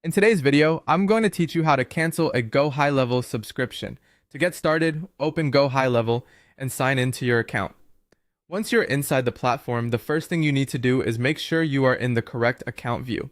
In today's video, I'm going to teach you how to cancel a Gohighlevel subscription. To get started, open Gohighlevel and sign into your account. Once you're inside the platform, the first thing you need to do is make sure you are in the correct account view.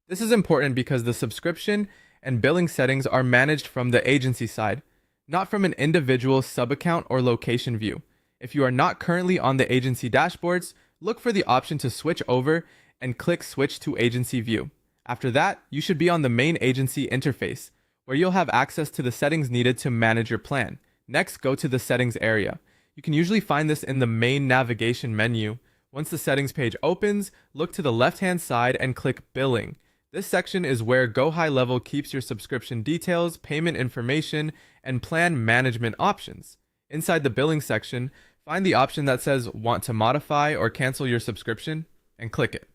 This is important because the subscription and billing settings are managed from the agency side, not from an individual sub-account or location view. If you are not currently on the agency dashboards, look for the option to switch over and click Switch to Agency View. After that, you should be on the main agency interface, where you'll have access to the settings needed to manage your plan. Next, go to the settings area. You can usually find this in the main navigation menu. Once the settings page opens, look to the left-hand side and click Billing. This section is where Gohighlevel keeps your subscription details, payment information, and plan management options. Inside the billing section, find the option that says Want to modify or cancel your subscription, and click it.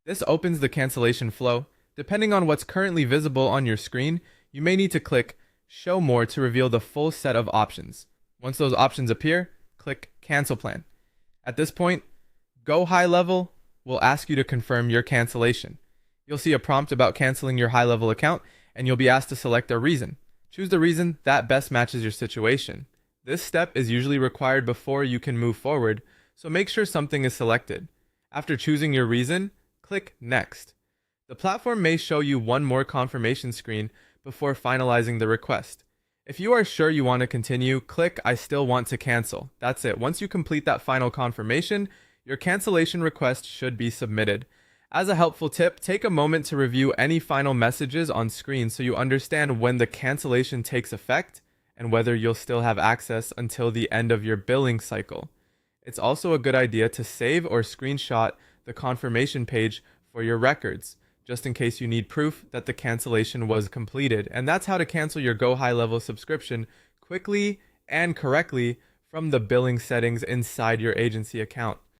This opens the cancellation flow. Depending on what's currently visible on your screen, you may need to click Show More to reveal the full set of options. Once those options appear, click Cancel Plan. At this point, Gohighlevel will ask you to confirm your cancellation. You'll see a prompt about canceling your high-level account, and you'll be asked to select a reason. Choose the reason that best matches your situation. This step is usually required before you can move forward, so make sure something is selected. After choosing your reason, click Next. The platform may show you one more confirmation screen before finalizing the request. If you are sure you want to continue, click I still want to cancel. That's it. Once you complete that final confirmation, your cancellation request should be submitted. As a helpful tip, take a moment to review any final messages on screen so you understand when the cancellation takes effect and whether you'll still have access until the end of your billing cycle. It's also a good idea to save or screenshot the confirmation page for your records, just in case you need proof that the cancellation was completed. And that's how to cancel your Gohighlevel subscription quickly and correctly from the billing settings inside your agency account.